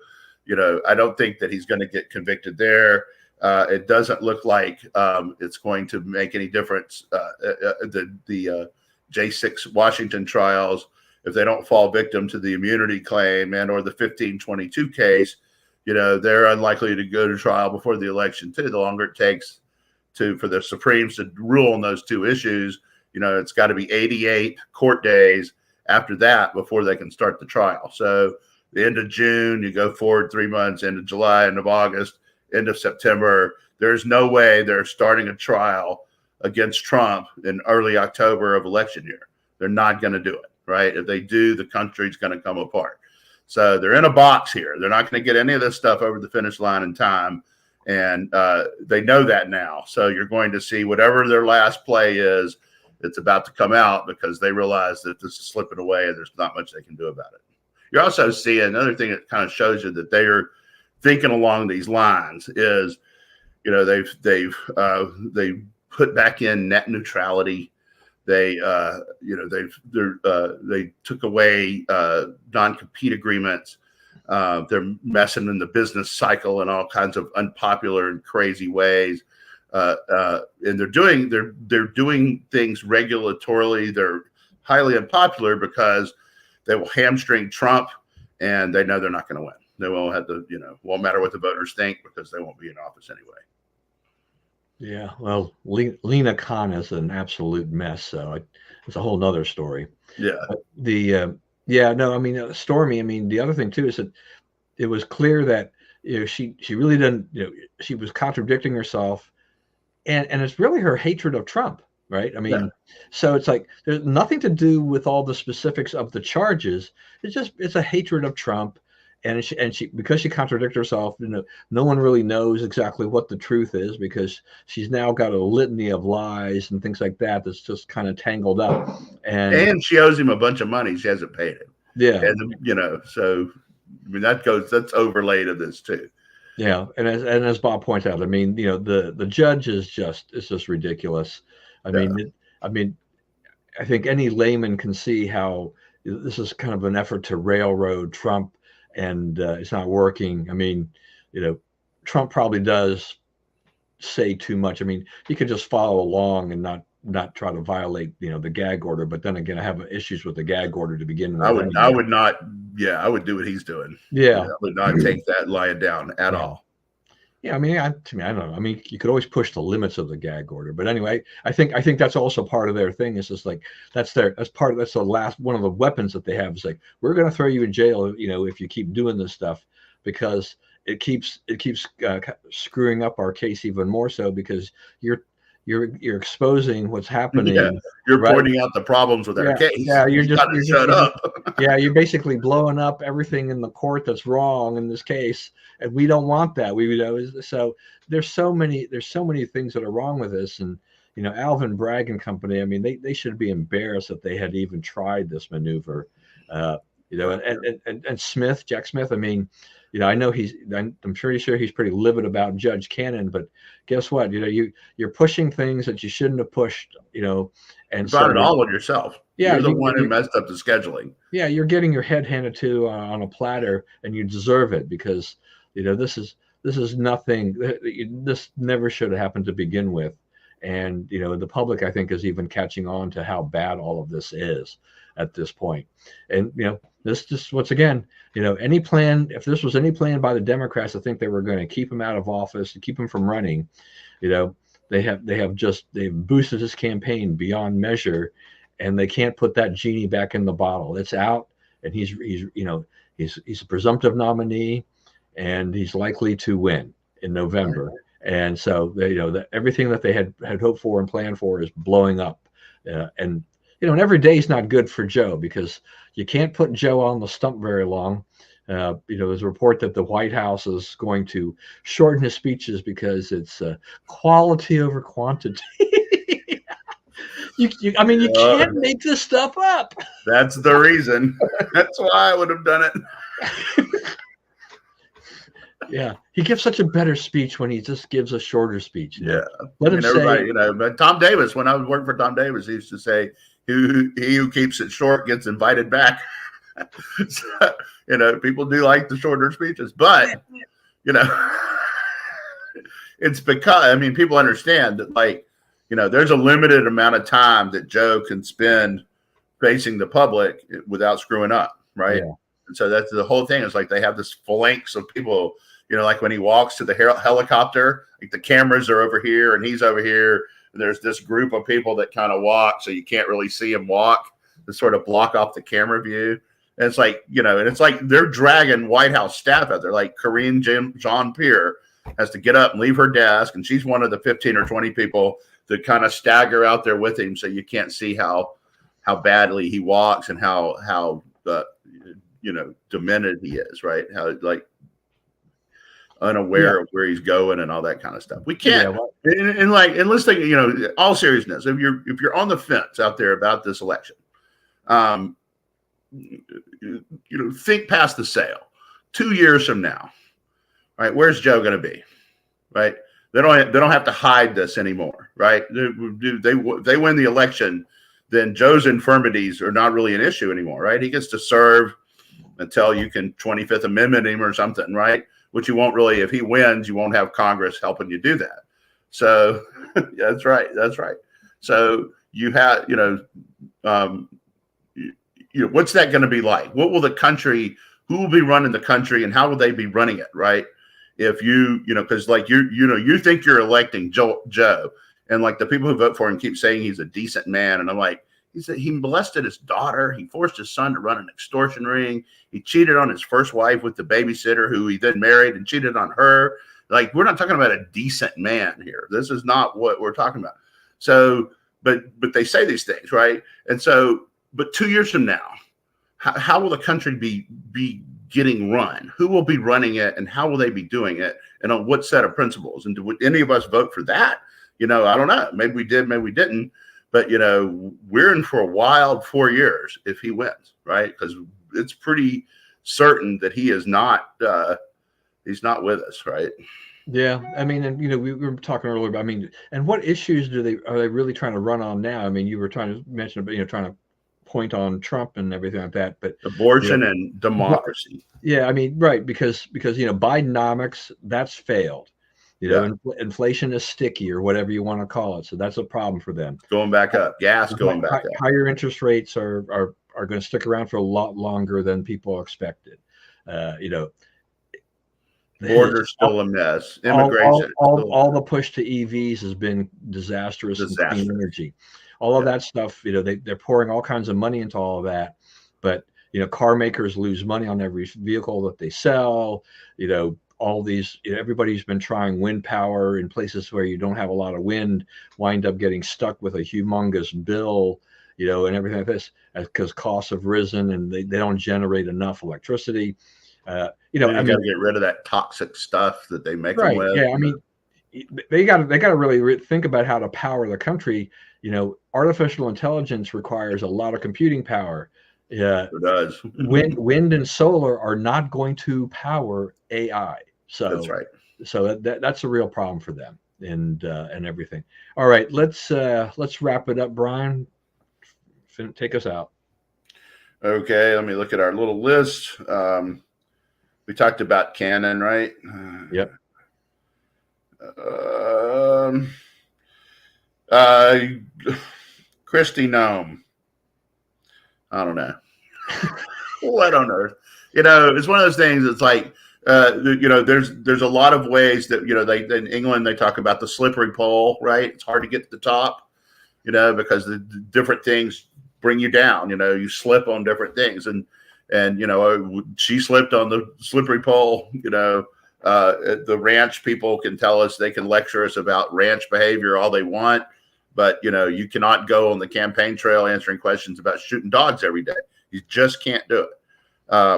I don't think that he's going to get convicted there. It doesn't look like it's going to make any difference. The J6 Washington trials, if they don't fall victim to the immunity claim and or the 1522 case, they're unlikely to go to trial before the election too. The longer it takes for the Supremes to rule on those 2 issues, it's got to be 88 court days after that before they can start the trial. So the end of June, you go forward 3 months, end of July, end of August, end of September. There's no way they're starting a trial against Trump in early October of election year. They're not going to do it, right? If they do, the country's going to come apart. So they're in a box here. They're not going to get any of this stuff over the finish line in time. And they know that now. So you're going to see whatever their last play is, it's about to come out because they realize that this is slipping away and there's not much they can do about it. You're also seeing another thing that kind of shows you that they are thinking along these lines is, they've put back in net neutrality. They took away non-compete agreements. They're messing in the business cycle in all kinds of unpopular and crazy ways. And they're doing things regulatorily. They're highly unpopular because they will hamstring Trump, and they know they're not going to win. They won't have to, won't matter what the voters think because they won't be in office anyway. Yeah, well, Lena Khan is an absolute mess, so it's a whole nother story. Yeah. But Stormy. I mean, the other thing too is that it was clear that she really didn't. She was contradicting herself, and it's really her hatred of Trump, right? I mean, So it's like there's nothing to do with all the specifics of the charges. It's a hatred of Trump. And she because she contradicted herself, no one really knows exactly what the truth is because she's now got a litany of lies and things like that that's just kind of tangled up. And she owes him a bunch of money. She hasn't paid him. Yeah. And, so I mean, that's overlaid of this too. Yeah, and as Bob points out, I mean, the judge is just ridiculous. I Yeah. mean, I mean, I think any layman can see how this is kind of an effort to railroad Trump, and it's not working. I mean, Trump probably does say too much. I mean, he could just follow along and not try to violate, the gag order. But then again, I have issues with the gag order to begin I with. would, I Anyway. would not. Yeah, I would do what he's doing. Yeah, Yeah. I would not take that lying down at Yeah. all. Yeah, I mean, to me, I don't know. I mean, you could always push the limits of the gag order, but anyway, I think that's also part of their thing. Is just like that's the last one of the weapons that they have. Is like we're going to throw you in jail, if you keep doing this stuff, because it keeps screwing up our case even more so because you're exposing what's Yeah, happening, you're right? pointing out the problems with our Yeah, case. yeah, you're You just got to you're just shut you're just up. yeah, you're basically blowing up everything in the court that's wrong in this case, and we don't want that. So there's so many things that are wrong with this, and Alvin Bragg and company. I mean, they should be embarrassed that they had even tried this maneuver. And Smith, Jack Smith. I mean, I know I'm pretty sure he's pretty livid about Judge Cannon, but guess what? You're pushing things that you shouldn't have pushed. You And brought it so all on yourself. yeah, You're the one who messed up the scheduling. you're getting your head handed to on a platter, and you deserve it because this is nothing. This never should have happened to begin with, and the public I think is even catching on to how bad all of this is at this point. And this just once again, any plan. If this was any plan by the Democrats, I think they were going to keep him out of office and keep him from running. You know, they've boosted his campaign beyond measure, and they can't put that genie back in the bottle. It's out, and he's a presumptive nominee, and he's likely to win in November. And so everything that they had hoped for and planned for is blowing up. And every day is not good for Joe because you can't put Joe on the stump very long. There's a report that the White House is going to shorten his speeches because it's quality over quantity. I mean, you can't make this stuff up. That's the reason. That's why I would have done it. Yeah, he gives such a better speech when he just gives a shorter speech. Yeah, let him everybody, say. But Tom Davis, when I was working for Tom Davis, he used to say, "He who keeps it short gets invited back." So, people do like the shorter speeches, but it's because people understand that, there's a limited amount of time that Joe can spend facing the public without screwing up, right? Yeah. And so that's the whole thing. Is like they have this phalanx of people. Like when he walks to the helicopter, like the cameras are over here and he's over here. And there's this group of people that kind of walk, so you can't really see him walk to sort of block off the camera view. And it's like, and it's like they're dragging White House staff out there. Like Karine Jean-Pierre has to get up and leave her desk, and she's one of the 15 or 20 people that kind of stagger out there with him, so you can't see how badly he walks and how demented he is, right? How unaware of where he's going and all that kind of stuff. We can't. And let's think, all seriousness, if you're on the fence out there about this election, think past the sale. 2 years from now, right? Where's Joe going to be? Right? They don't have to hide this anymore, right? They win the election, then Joe's infirmities are not really an issue anymore, right? He gets to serve until you can 25th Amendment him or something, right? Which you won't really, if he wins, you won't have Congress helping you do that. So that's right. So you have, what's that going to be like? What will the country, who will be running the country, and how will they be running it, right? If because you think you're electing Joe, and the people who vote for him keep saying he's a decent man, and I'm like, he molested his daughter. He forced his son to run an extortion ring. He cheated on his first wife with the babysitter who he then married and cheated on her. We're not talking about a decent man here. This is not what we're talking about. So, but they say these things, right? And so, but 2 years from now, how will the country be getting run? Who will be running it, and how will they be doing it, and on what set of principles? And would any of us vote for that? I don't know. Maybe we did, maybe we didn't. But, we're in for a wild 4 years if he wins, right? Because it's pretty certain that he is not he's not with us, right? Yeah, I mean, and we were talking earlier about, I mean, and what issues are they really trying to run on now? I mean, you were trying to mention, trying to point on Trump and everything like that, but Abortion and democracy. yeah, I mean, right, because Bidenomics, that's failed. Inflation is sticky, or whatever you want to call it. So that's a problem for them. Going back up, gas going back up. Higher interest rates are going to stick around for a lot longer than people expected. Border's still a mess. Immigration, all the push to EVs has been disastrous. And clean energy, all of that stuff. They're pouring all kinds of money into all of that, but car makers lose money on every vehicle that they sell. All these, everybody's been trying wind power in places where you don't have a lot of wind, wind up getting stuck with a humongous bill, and everything like this, because costs have risen and they don't generate enough electricity. You got to get rid of that toxic stuff that they make them with. Yeah, I mean, they got to really think about how to power the country. Artificial intelligence requires a lot of computing power. Yeah, it does. wind and solar are not going to power AI. So that's right. So that's a real problem for them and everything. All right, let's wrap it up, Brian. Take us out. Okay, let me look at our little list. We talked about Canon, right? Yep. Kristi Noem. I don't know. What on earth? It's one of those things. It's like, there's a lot of ways that, they in England, they talk about the slippery pole, right? It's hard to get to the top, because the different things bring you down. You slip on different things. And she slipped on the slippery pole. The ranch people can tell us, they can lecture us about ranch behavior all they want, but you cannot go on the campaign trail answering questions about shooting dogs every day. You just can't do it.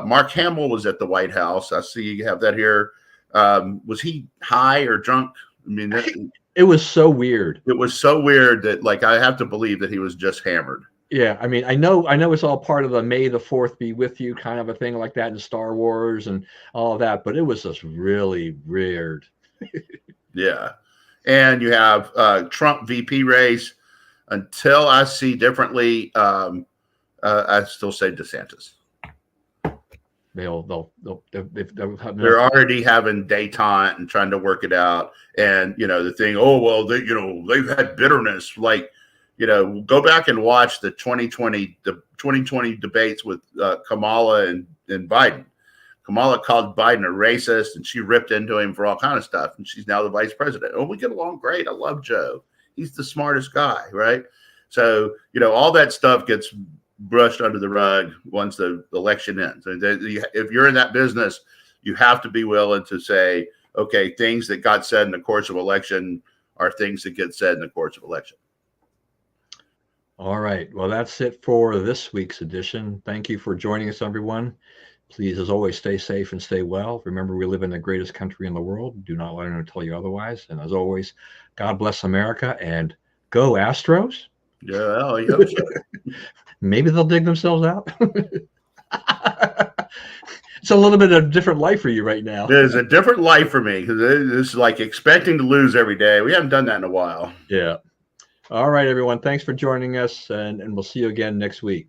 Mark Hamill was at the White House. I see you have that here. Was he high or drunk? I mean, it was so weird. It was so weird that, like, I have to believe that he was just hammered. Yeah, I mean, I know it's all part of the May the 4th be with you kind of a thing like that in Star Wars and all of that, but it was just really weird. Yeah. And you have Trump VP race. Until I see differently, I still say DeSantis. They're already having détente and trying to work it out. And, the thing, they've had bitterness. Like, go back and watch the 2020 debates with Kamala and Biden. Kamala called Biden a racist, and she ripped into him for all kind of stuff. And she's now the vice president. Oh, we get along great. I love Joe. He's the smartest guy, right? So, all that stuff gets brushed under the rug once the election ends. And if you're in that business, you have to be willing to say, okay, things that got said in the course of election are things that get said in the course of election. All right. Well, that's it for this week's edition. Thank you for joining us, everyone. Please, as always, stay safe and stay well. Remember, we live in the greatest country in the world. Do not let anyone tell you otherwise. And as always, God bless America and go Astros. Yeah, I hope so. Maybe they'll dig themselves out. It's a little bit of a different life for you right now. There's a different life for me because it's like expecting to lose every day. We haven't done that in a while. Yeah. All right, everyone. Thanks for joining us, and we'll see you again next week.